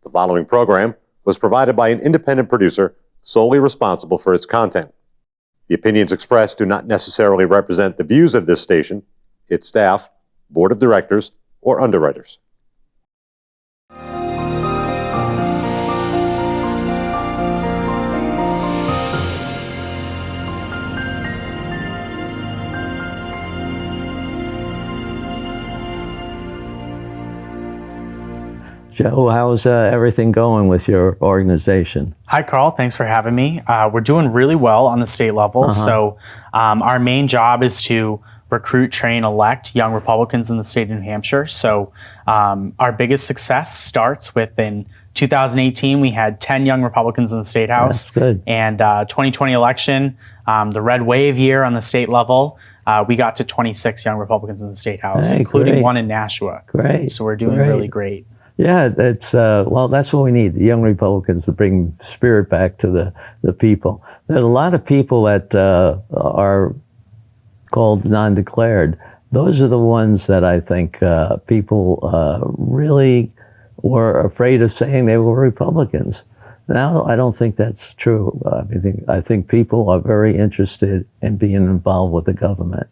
The following program was provided by an independent producer solely responsible for its content. The opinions expressed do not necessarily represent the views of this station, its staff, board of directors, or underwriters. Joe, how's everything going with your organization? Hi, Carl. Thanks for having me. We're doing really well on the state level. So our main job is to recruit, train, elect young Republicans in the state of New Hampshire. So our biggest success starts with in 2018, we had 10 young Republicans in the State House. That's good. And 2020 election, the red wave year on the state level, we got to 26 young Republicans in the State House, including one in Nashua. Great. So we're doing really great. Yeah, that's well, that's what we need, the young Republicans to bring spirit back to the people. There's a lot of people that are called non-declared. Those are the ones that I think people really were afraid of saying they were Republicans. Now, I don't think that's true. I think people are very interested in being involved with the government.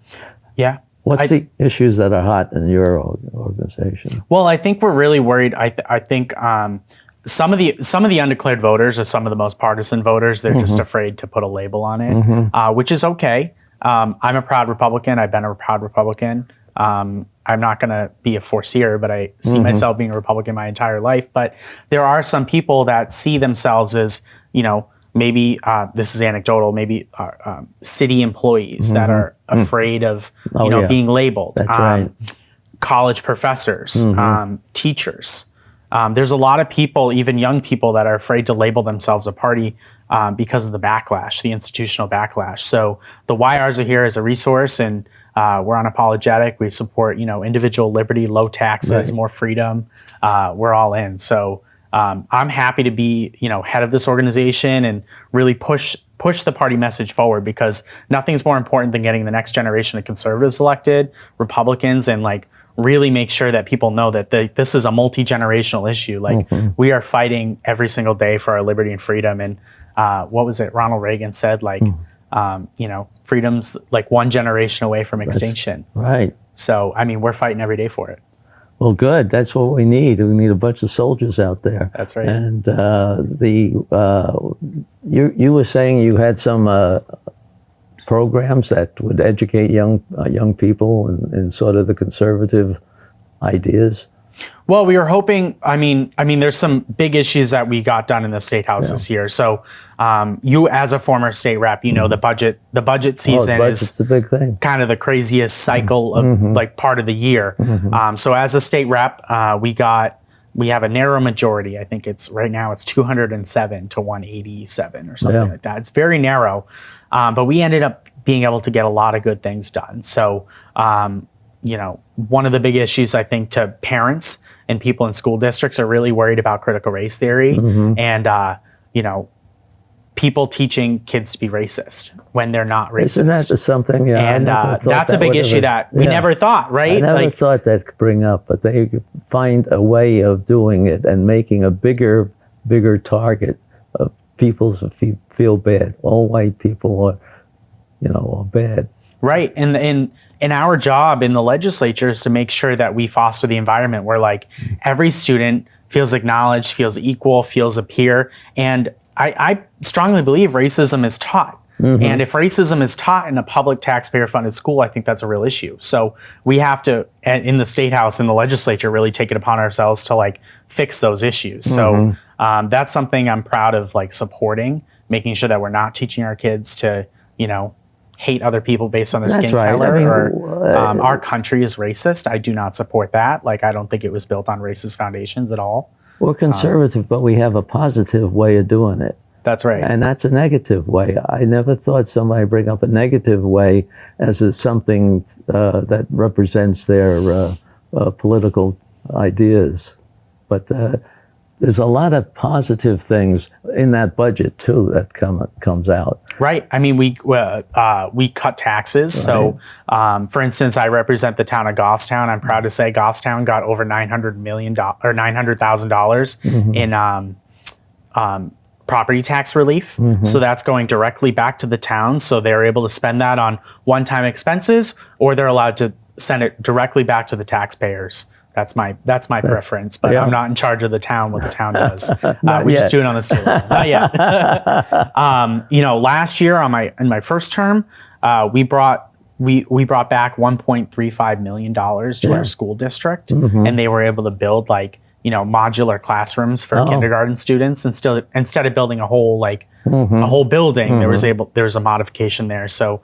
Yeah. What's the issues that are hot in your organization? Well, I think we're really worried. I think some of the undeclared voters are some of the most partisan voters. They're just afraid to put a label on it, which is okay. I'm a proud Republican. I've been a proud Republican. I'm not going to be a foreseer, but I see myself being a Republican my entire life. But there are some people that see themselves as, maybe this is anecdotal, maybe city employees that are afraid of, being labeled. That's right. College professors, teachers. There's a lot of people, even young people, that are afraid to label themselves a party because of the backlash, the institutional backlash. So the YRs are here as a resource, and we're unapologetic. We support, individual liberty, low taxes, more freedom. We're all in. So I'm happy to be, head of this organization and really push the party message forward, because nothing's more important than getting the next generation of conservatives elected, Republicans, and really make sure that people know that this is a multi-generational issue. We are fighting every single day for our liberty and freedom. And what was it? Ronald Reagan said, freedom's one generation away from extinction. That's right. So, we're fighting every day for it. Well, good. That's what we need. We need a bunch of soldiers out there. That's right. And you were saying you had some programs that would educate young people in sort of the conservative ideas. Well, we were hoping. There's some big issues that we got done in the State House this year. So, you as a former state rep, the budget season is the big thing. Kind of the craziest cycle of part of the year. So, as a state rep, we have a narrow majority. I think right now it's 207 to 187 or something like that. It's very narrow, but we ended up being able to get a lot of good things done. So. One of the big issues, I think, to parents and people in school districts are really worried about critical race theory and, people teaching kids to be racist when they're not racist. Isn't that something? Yeah, and that's a big issue that we never thought, right? I never thought that could bring up, but they find a way of doing it and making a bigger target of people who feel bad. All white people are bad. Right. And our job in the legislature is to make sure that we foster the environment where every student feels acknowledged, feels equal, feels a peer. And I strongly believe racism is taught. And if racism is taught in a public taxpayer funded school, I think that's a real issue. So we have to, in the State House, in the legislature, really take it upon ourselves to fix those issues. So that's something I'm proud of supporting, making sure that we're not teaching our kids to, hate other people based on their skin color or our country is racist. I do not support that. I don't think it was built on racist foundations at all. We're conservative, but we have a positive way of doing it. That's right. And that's a negative way. I never thought somebody bring up a negative way as something that represents their political ideas. But there's a lot of positive things in that budget too that comes out. Right. I mean, we cut taxes. So, for instance, I represent the town of Goffstown. I'm proud to say Goffstown got over $900,000 in property tax relief. So that's going directly back to the town. So they're able to spend that on one-time expenses, or they're allowed to send it directly back to the taxpayers. That's my preference, but I'm not in charge of the town, what the town does. We just do it on the state level. Not yet. Last year in my first term, we brought back $1.35 million to our school district, and they were able to build modular classrooms for kindergarten students, and instead of building a whole building, there's a modification there. So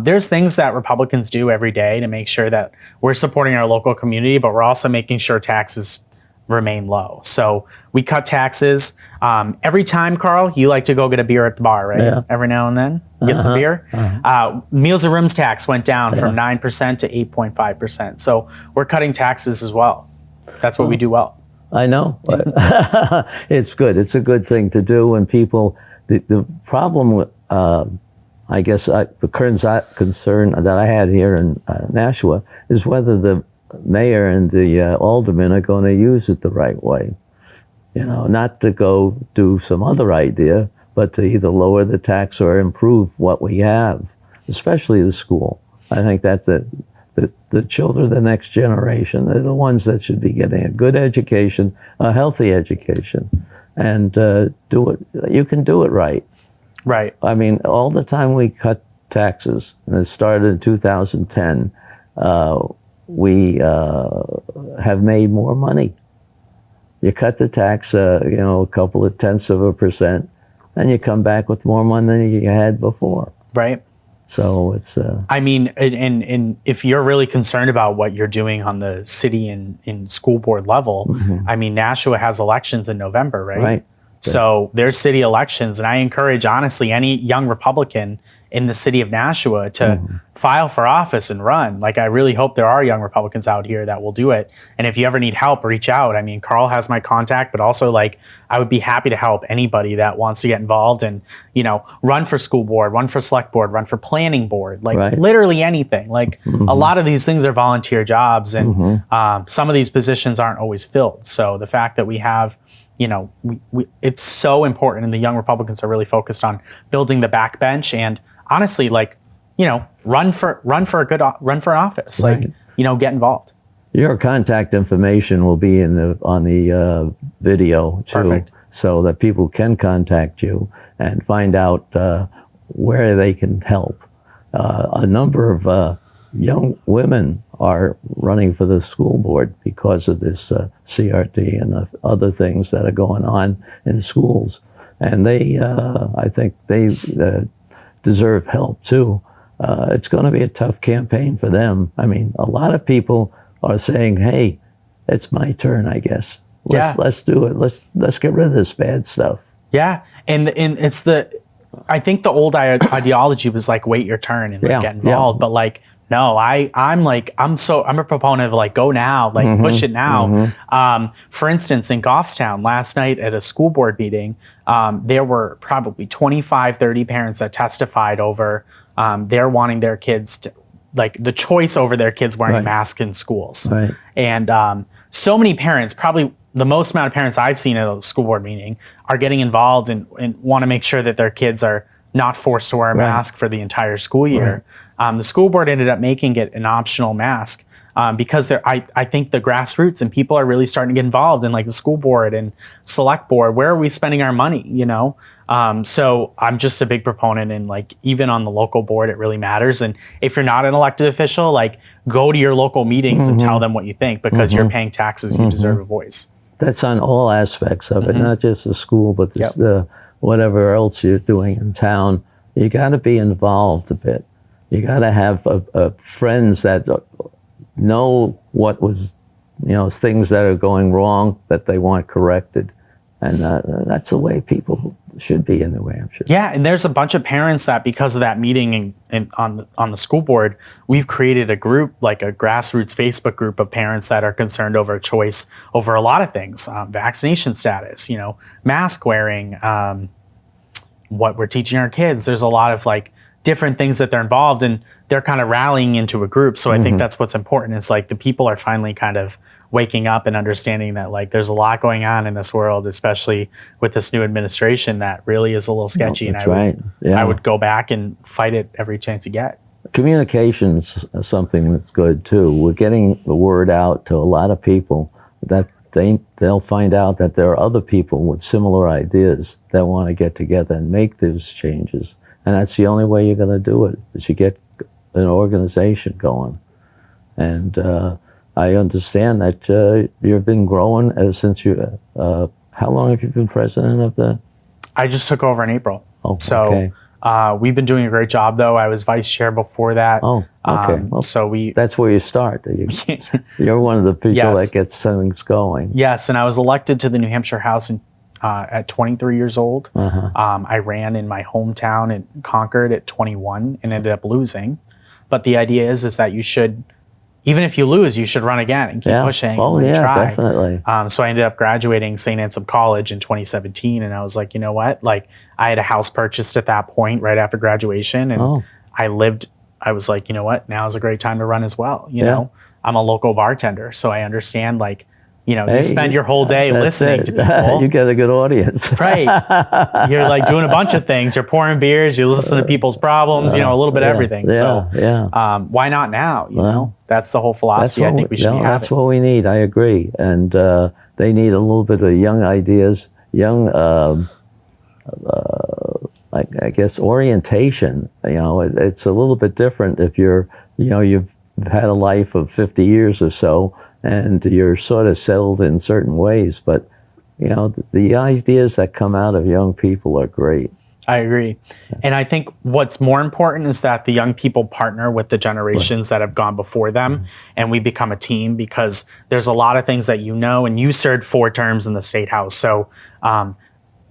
there's things that Republicans do every day to make sure that we're supporting our local community, but we're also making sure taxes remain low. So we cut taxes. Every time, Carl, you like to go get a beer at the bar, right? Yeah. Every now and then, get some beer. Meals and rooms tax went down from 9% to 8.5%. So we're cutting taxes as well. That's what we do well. I know. It's good. It's a good thing to do. And people, the problem with, I guess, the current concern that I had here in Nashua is whether the mayor and the aldermen are going to use it the right way. Not to go do some other idea, but to either lower the tax or improve what we have, especially the school. I think that's the children, the next generation, they're the ones that should be getting a good education, a healthy education, and do it. You can do it right. Right. I mean, all the time we cut taxes, and it started in 2010, we have made more money. You cut the tax, a couple of tenths of a percent, and you come back with more money than you had before. Right. So it's. I mean, and if you're really concerned about what you're doing on the city and school board level, I mean, Nashua has elections in November, right? Right. So there's city elections, and I encourage, honestly, any young Republican in the city of Nashua to file for office and run. I really hope there are young Republicans out here that will do it. And if you ever need help, reach out. I mean, Carl has my contact, but also I would be happy to help anybody that wants to get involved and, run for school board, run for select board, run for planning board, literally anything. A lot of these things are volunteer jobs, and some of these positions aren't always filled. So the fact that we have it's so important, and the young Republicans are really focused on building the backbench and honestly, run for an office, Right. Get involved. Your contact information will be on the video too, Perfect. So that people can contact you and find out where they can help. A number of young women are running for the school board because of this CRT and other things that are going on in schools. And I think they deserve help too. It's going to be a tough campaign for them. I mean, a lot of people are saying, hey, it's my turn, I guess. Let's do it. Let's get rid of this bad stuff. Yeah. And it's I think the old ideology was wait your turn and get involved. But no, I'm a proponent of go now, push it now. For instance, in Goffstown last night at a school board meeting, there were probably 25, 30 parents that testified over they're wanting their kids to, the choice over their kids wearing masks in schools. Right. And so many parents, probably the most amount of parents I've seen at a school board meeting, are getting involved and want to make sure that their kids are not forced to wear a mask for the entire school year. The school board ended up making it an optional mask because I think the grassroots and people are really starting to get involved in the school board and select board. Where are we spending our money? So I'm just a big proponent, and even on the local board, it really matters. And if you're not an elected official, go to your local meetings and tell them what you think, because you're paying taxes. You deserve a voice. That's on all aspects of it, not just the school, but whatever else you're doing in town. You got to be involved a bit. You got to have friends that know what was, things that are going wrong that they want corrected. And that's the way people should be in New Hampshire. Yeah, and there's a bunch of parents that, because of that meeting and on the school board, we've created a group, like a grassroots Facebook group of parents that are concerned over choice over a lot of things, vaccination status, mask wearing, what we're teaching our kids. There's a lot of like different things that they're involved in. They're kind of rallying into a group. So I think that's what's important. It's like the people are finally kind of waking up and understanding that like there's a lot going on in this world, especially with this new administration that really is a little sketchy. That's and right. Yeah. I would go back and fight it every chance you get. Communication's something that's good too. We're getting the word out to a lot of people that they'll find out that there are other people with similar ideas that want to get together and make those changes. And that's the only way you're going to do it, is you get an organization going. And I understand that you've been growing since you, how long have you been president of the? I just took over in April. Oh, so okay. We've been doing a great job though. I was vice chair before that. Oh, okay. Well, so that's where you start. You're one of the people Yes. that gets things going. Yes, and I was elected to the New Hampshire House at 23 years old. Uh-huh. I ran in my hometown in Concord at 21 and ended up losing. But the idea is that you should, even if you lose, you should run again and keep pushing and try. Definitely. So I ended up graduating St. Anselm College in 2017, and I was like, you know what? Like, I had a house purchased at that point right after graduation, and I was like, you know what? Now is a great time to run as well. You know, I'm a local bartender, so I understand like, you spend your whole day listening to people. You get a good audience. Right. You're like doing a bunch of things. You're pouring beers, you listen to people's problems, a little bit of everything. Why not now? You know, that's the whole philosophy I think we should be having. That's what we need. I agree. And they need a little bit of young ideas, young, I guess, orientation. It's a little bit different if you've had a life of 50 years or so, and you're sort of settled in certain ways. But, the ideas that come out of young people are great. I agree. And I think what's more important is that the young people partner with the generations that have gone before them, and we become a team, because there's a lot of things that and you served 4 terms in the State House. So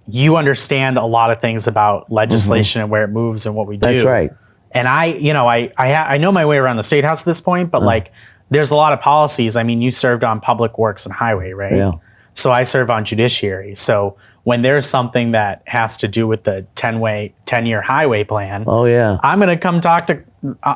you understand a lot of things about legislation and where it moves and what we do. That's right. And I know my way around the State House at this point, but like, there's a lot of policies. I mean, you served on Public Works and Highway, right? Yeah. So I serve on Judiciary. So when there's something that has to do with the 10-year highway plan, I'm going to come talk to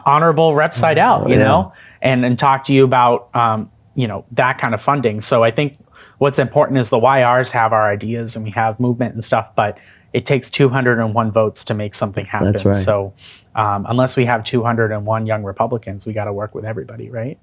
Honorable Rep Seidel, you know, and talk to you about, that kind of funding. So I think what's important is the YRs have our ideas and we have movement and stuff, but it takes 201 votes to make something happen. That's right. So unless we have 201 young Republicans, we got to work with everybody, right?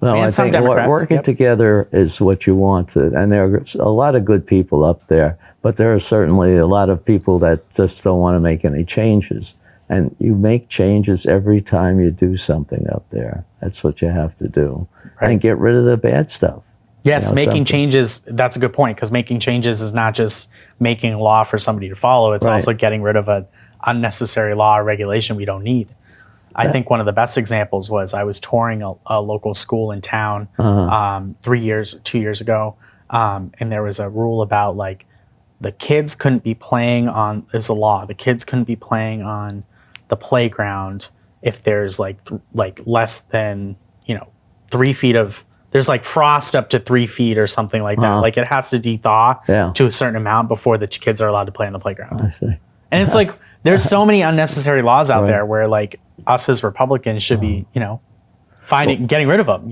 Well, I think working together is what you want to, and there are a lot of good people up there, but there are certainly a lot of people that just don't want to make any changes. And you make changes every time you do something up there. That's what you have to do. Right. And get rid of the bad stuff. Yes, making changes, that's a good point, because making changes is not just making a law for somebody to follow, it's also getting rid of an unnecessary law or regulation we don't need. I think one of the best examples was I was touring a local school in town 2 years ago, and there was a rule about like the kids couldn't be playing on, there's a law, the kids couldn't be playing on the playground if there's like less than 3 feet of, there's like frost up to 3 feet or something like that. Like it has to de-thaw to a certain amount before the kids are allowed to play on the playground. I see. And it's like, there's so many unnecessary laws out there where like us as Republicans should be, getting rid of them,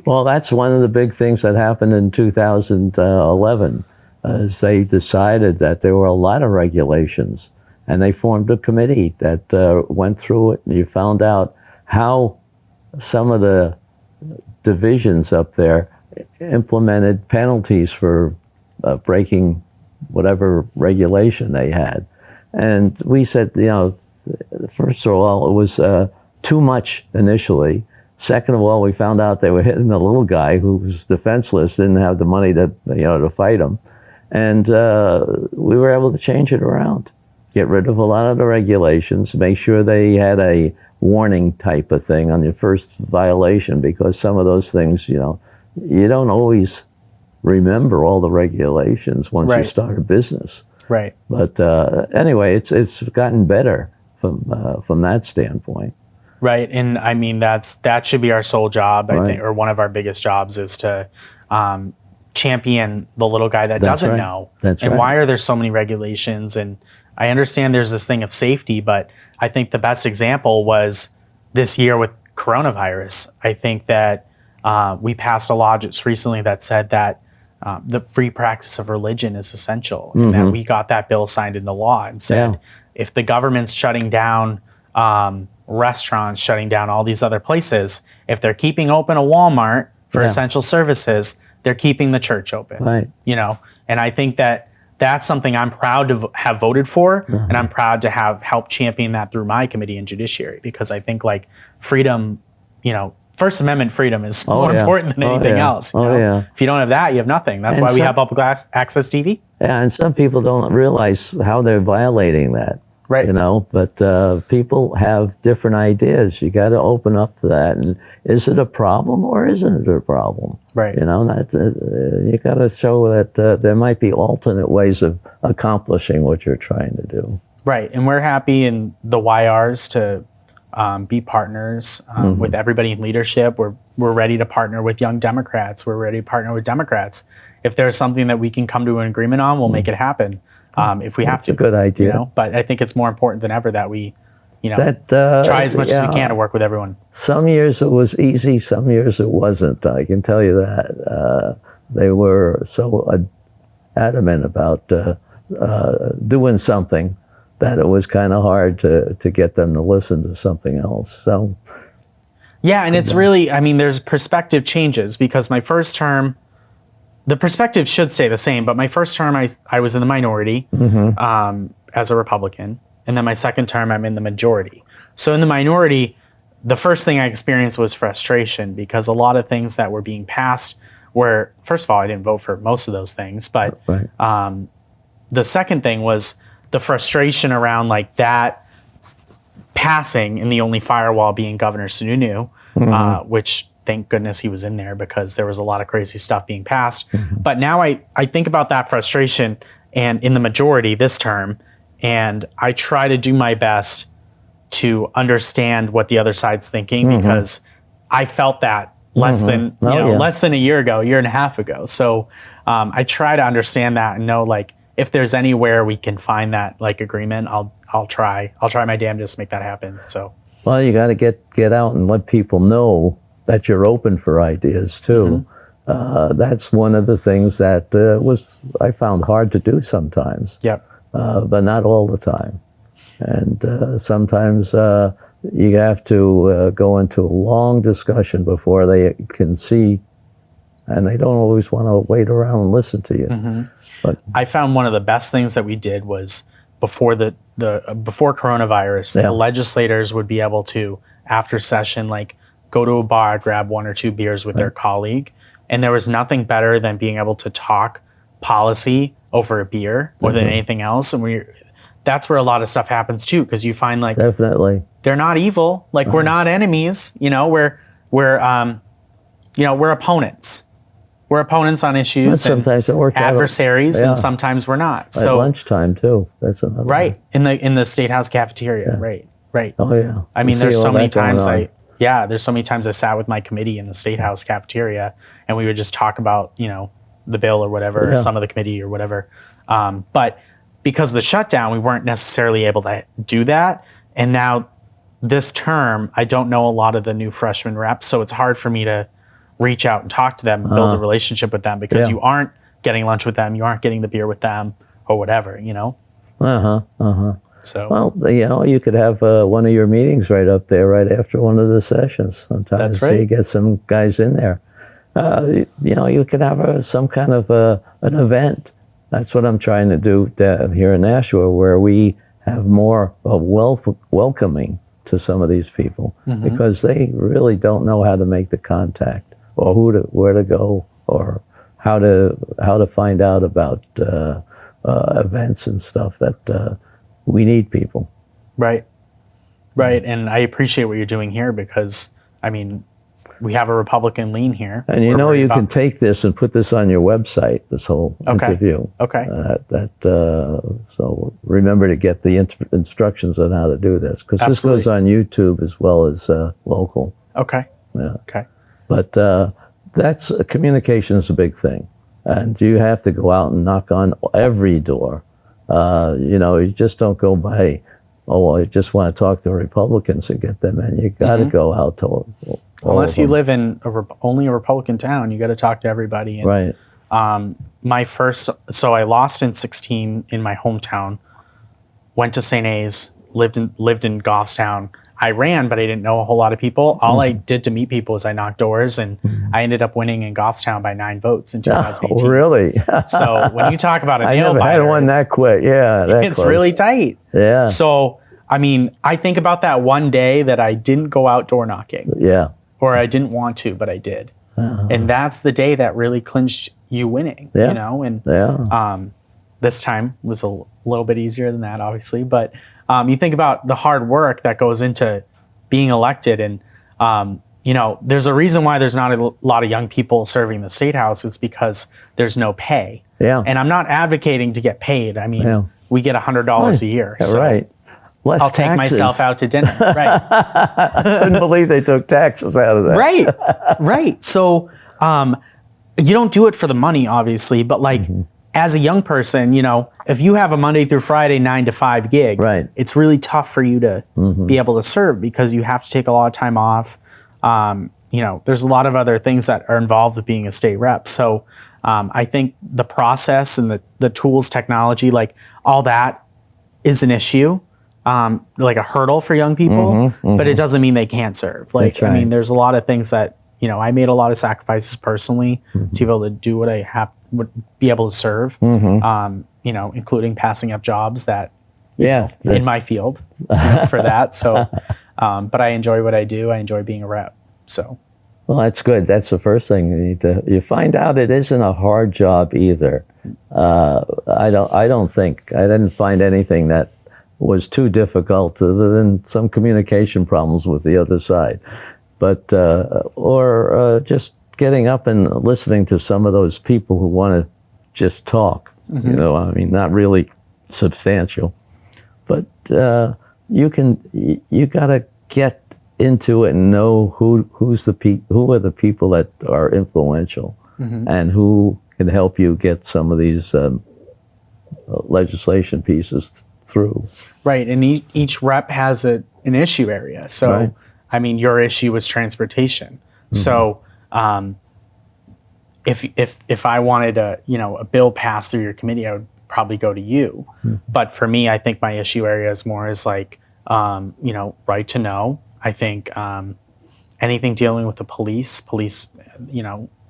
Well, that's one of the big things that happened in 2011, is they decided that there were a lot of regulations, and they formed a committee that went through it, and you found out how some of the divisions up there implemented penalties for breaking whatever regulation they had. And we said, first of all, it was too much initially. Second of all, we found out they were hitting the little guy who was defenseless, didn't have the money to fight him. And we were able to change it around, get rid of a lot of the regulations, make sure they had a warning type of thing on your first violation, because some of those things, you don't always remember all the regulations once you start a business. Right. But anyway, it's gotten better from that standpoint. Right. And I mean, that should be our sole job, I Right. think, or one of our biggest jobs is to champion the little guy that doesn't right. know. That's and right. why are there so many regulations? And I understand there's this thing of safety, but I think the best example was this year with coronavirus. I think that we passed a law just recently that said that the free practice of religion is essential, and that we got that bill signed into law and said, Yeah. if the government's shutting down restaurants, shutting down all these other places, if they're keeping open a Walmart for Yeah. essential services, they're keeping the church open. Right. You know, and I think that that's something I'm proud to have voted for, and I'm proud to have helped champion that through my committee in judiciary, because I think like freedom, you know, First Amendment freedom is more yeah. important than anything yeah. else. You know? Yeah. If you don't have that, you have nothing. That's And why we some- have public access TV. Yeah, and some people don't realize how they're violating that. Right. You know, but people have different ideas. You got to open up to that. And is it a problem or isn't it a problem? Right. You know, that's, you got to show that there might be alternate ways of accomplishing what you're trying to do. Right. And we're happy in the YRs to be partners with everybody in leadership. We're ready to partner with young Democrats. We're ready to partner with Democrats. If there's something that we can come to an agreement on, we'll make it happen. If we have That's to. a good idea. You know? But I think it's more important than ever that we, you know, That try as much as we yeah. can to work with everyone. Some years it was easy, some years it wasn't. I can tell you that. They were so adamant about doing something that it was kind of hard to get them to listen to something else. So, Yeah, and it's really, I mean, there's perspective changes, because my first term, the perspective should stay the same, but my first term I was in the minority as a Republican, and then my second term I'm in the majority. So in the minority, the first thing I experienced was frustration, because a lot of things that were being passed were, first of all, I didn't vote for most of those things, but right. the second thing was the frustration around like that passing, and the only firewall being Governor Sununu, which thank goodness he was in there, because there was a lot of crazy stuff being passed. But now I think about that frustration and in the majority this term, and I try to do my best to understand what the other side's thinking, because I felt that less than less than a year and a half ago. So I try to understand that and know, like, if there's anywhere we can find that like agreement, I'll try my damnedest to make that happen. So Well, you got to get out and let people know that you're open for ideas too. That's one of the things that I found hard to do sometimes. yep. But not all the time. And sometimes you have to go into a long discussion before they can see, and they don't always want to wait around and listen to you. But I found one of the best things that we did was before before coronavirus, the legislators would be able to, after session, like go to a bar, grab one or two beers with their colleague, and there was nothing better than being able to talk policy over a beer more than anything else. And that's where a lot of stuff happens too, because you find like definitely. they're not evil, like we're not enemies, you know, we're opponents. We're opponents on issues, But sometimes it and works out. adversaries, Yeah. and sometimes we're not. At So lunchtime too. That's another right in the State House cafeteria, right. one. Oh yeah. I mean, You there's see so all many that going times on. there's so many times I sat with my committee in the State House cafeteria, and we would just talk about, you know, the bill or whatever, or Yeah. some of the committee or whatever. But because of the shutdown, we weren't necessarily able to do that. And now this term, I don't know a lot of the new freshman reps, so it's hard for me to reach out and talk to them and build a relationship with them, because Yeah. you aren't getting lunch with them, you aren't getting the beer with them or whatever, you know? So Well, you know, you could have one of your meetings right up there, right after one of the sessions. Sometimes That's so right. you get some guys in there. You know, you could have some kind of an event. That's what I'm trying to do down here in Nashua, where we have more welcoming to some of these people, because they really don't know how to make the contact, or where to go, or how to find out about events and stuff. That we need people. Right. And I appreciate what you're doing here, because I mean, we have a Republican lean here. And you We're know, worried you about- can take this and put this on your website, this whole interview. Okay. So remember to get the instructions on how to do this, because this Absolutely. goes on YouTube as well as local. Okay. Yeah. Okay. But that's communication is a big thing, and you have to go out and knock on every door. You know, you just don't go by, oh, I just want to talk to Republicans and get them in. You got to go out to all Unless of you them. live in only a Republican town, you got to talk to everybody. And, Right. So I lost in 16 in my hometown, went to St. A's, lived in Goffstown. I ran, but I didn't know a whole lot of people. All I did to meet people was I knocked doors, and I ended up winning in Goffstown by 9 votes in 2018. Oh, really? So when you talk about a I nail never had biter, one it's- that quick. Yeah, that it's close. really tight. Yeah. So, I mean, I think about that one day that I didn't go out door knocking, Yeah. or I didn't want to, but I did. And that's the day that really clinched you winning, Yeah. you know? And Yeah. this time was a little bit easier than that, obviously. But you think about the hard work that goes into being elected. And, you know, there's a reason why there's not a lot of young people serving the state house. It's because there's no pay. Yeah. And I'm not advocating to get paid. I mean, Yeah. we get $100 a year. Yeah, So right. Less I'll take taxes. myself out to dinner. Right. I couldn't believe they took taxes out of that. Right. Right. So you don't do it for the money, obviously, but like as a young person, you know, if you have a Monday through Friday 9 to 5 gig, Right. it's really tough for you to be able to serve because you have to take a lot of time off. You know, there's a lot of other things that are involved with being a state rep. So I think the process and the tools, technology, like all that is an issue. Like a hurdle for young people, but it doesn't mean they can't serve. Like, That's right. I mean, there's a lot of things that, you know, I made a lot of sacrifices personally to be able to do what I would be able to serve, you know, including passing up jobs that Yeah. in my field you know, for that. So, but I enjoy what I do. I enjoy being a rep. So, Well, that's good. That's the first thing you find out. It isn't a hard job either. I didn't find anything that was too difficult other than some communication problems with the other side. But, just getting up and listening to some of those people who want to just talk, you know, I mean, not really substantial, but you got to get into it and know who are the people that are influential and who can help you get some of these legislation pieces through. right. And each rep has an issue area. So, Right. I mean, your issue was transportation. So, if I wanted a bill passed through your committee, I would probably go to you. But for me, I think my issue area is more is like, right to know. I think anything dealing with the police,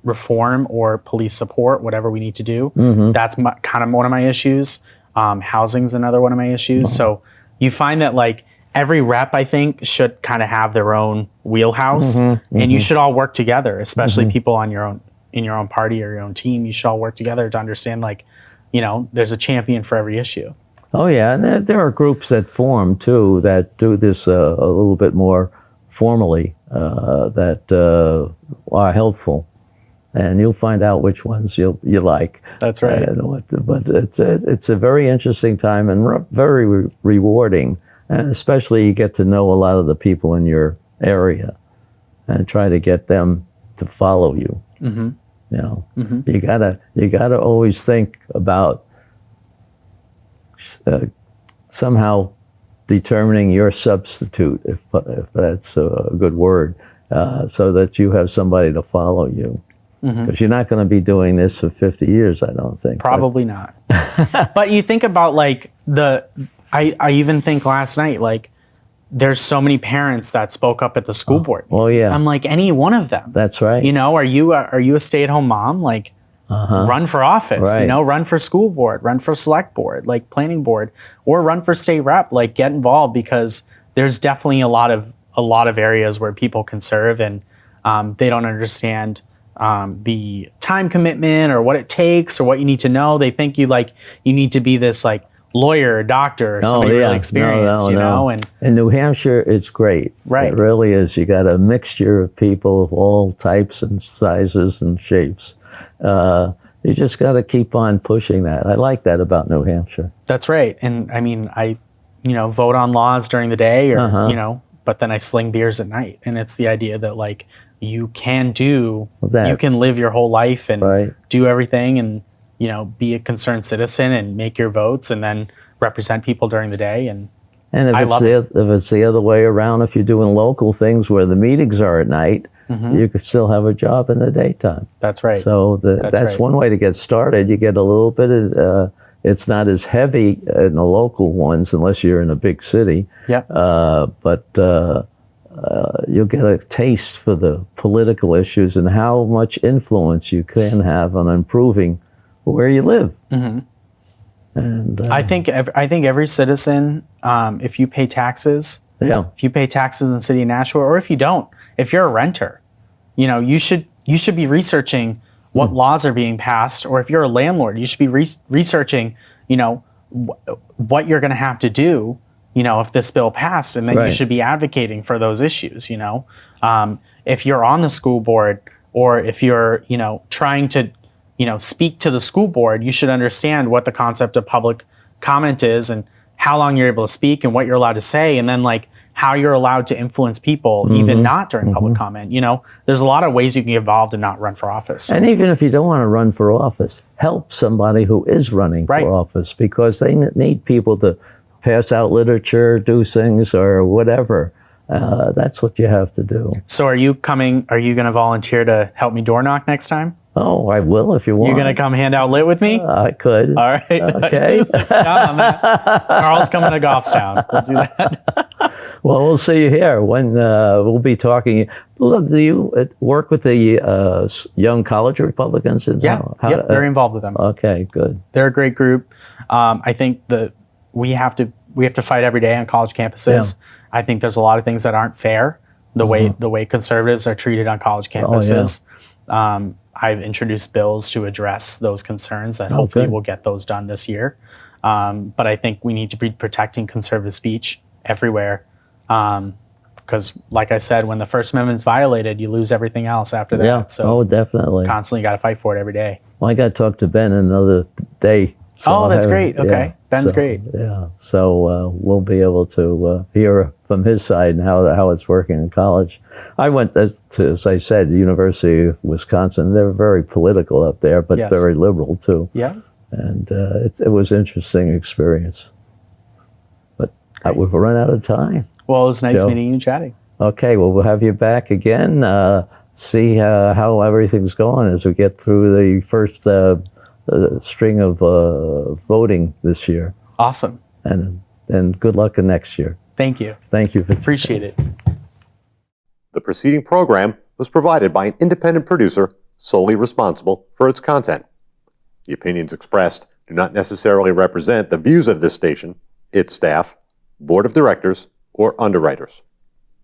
reform or police support, whatever we need to do. That's kind of one of my issues. Housing's another one of my issues. So you find that like every rep, I think, should kind of have their own wheelhouse, and you should all work together, especially people on in your own party or your own team. You should all work together to understand, like, you know, there's a champion for every issue. Oh yeah, and there are groups that form too that do this a little bit more formally that are helpful, and you'll find out which ones you like. That's right. But it's a very interesting time and very rewarding, and especially you get to know a lot of the people in your area, and try to get them to follow you. You know, you gotta always think about somehow determining your substitute, if that's a good word, so that you have somebody to follow you. Because you're not going to be doing this for 50 years, I don't think. Probably not. But you think about like I even think last night, like there's so many parents that spoke up at the school board. Well, yeah. I'm like, any one of them. That's right. You know, are you a stay-at-home mom? Like, run for office, Right. you know, run for school board, run for select board, like planning board, or run for state rep, like get involved, because there's definitely a lot of areas where people can serve, and they don't understand the time commitment or what it takes or what you need to know. They think you need to be this like lawyer, doctor, somebody really experienced, you know. And in New Hampshire, it's great. Right. It really is. You got a mixture of people of all types and sizes and shapes. You just got to keep on pushing that. I like that about New Hampshire. that's right. And I mean, I, vote on laws during the day, or but then I sling beers at night. And it's the idea that like you can you can live your whole life and do everything, and be a concerned citizen and make your votes, and then represent people during the day. And if it's the other way around, if you're doing local things where the meetings are at night, you could still have a job in the daytime. That's right. So that's one way to get started. You get a little bit of, it's not as heavy in the local ones unless you're in a big city. Yeah. But you'll get a taste for the political issues and how much influence you can have on improving where you live. And I think every citizen, if you pay taxes, if you pay taxes in the city of Nashua, or if you don't, if you're a renter, you should be researching what laws are being passed. Or if you're a landlord, you should be researching, what you're going to have to do, if this bill passed, and then you should be advocating for those issues. If you're on the school board, or if you're, trying to, speak to the school board, you should understand what the concept of public comment is, and how long you're able to speak, and what you're allowed to say, and then like how you're allowed to influence people, even not during public comment. There's a lot of ways you can get involved and not run for office. And even if you don't want to run for office, help somebody who is running for office, because they need people to pass out literature, do things, or whatever. That's what you have to do. So are you going to volunteer to help me door knock next time? Oh, I will if you want. You're going to come hand out lit with me? I could. All right. Okay. Count on that. Carl's coming to Goffstown. We'll do that. Well, we'll see you here when we'll be talking. Look, do you work with the young college Republicans? Yeah, very involved with them. Okay, good. They're a great group. I think that we have to fight every day on college campuses. I think there's a lot of things that aren't fair. The way conservatives are treated on college campuses. I've introduced bills to address those concerns that hopefully we'll get those done this year. But I think we need to be protecting conservative speech everywhere. Because like I said, when the First Amendment's violated, you lose everything else after that. Yeah. So definitely. Constantly got to fight for it every day. Well, I got to talk to Ben another day. So that's great. Okay. Ben's great. Yeah. So we'll be able to hear from his side and how it's working in college. I went to, as I said, the University of Wisconsin. They're very political up there, but very liberal too. Yeah. And it was an interesting experience. But we've run out of time. Well, it was nice meeting you and chatting. Okay. Well, we'll have you back again. See how everything's going as we get through the first string of voting this year. Awesome. And good luck in next year. Thank you. Thank you. Appreciate it. The preceding program was provided by an independent producer solely responsible for its content. The opinions expressed do not necessarily represent the views of this station, its staff, board of directors, or underwriters.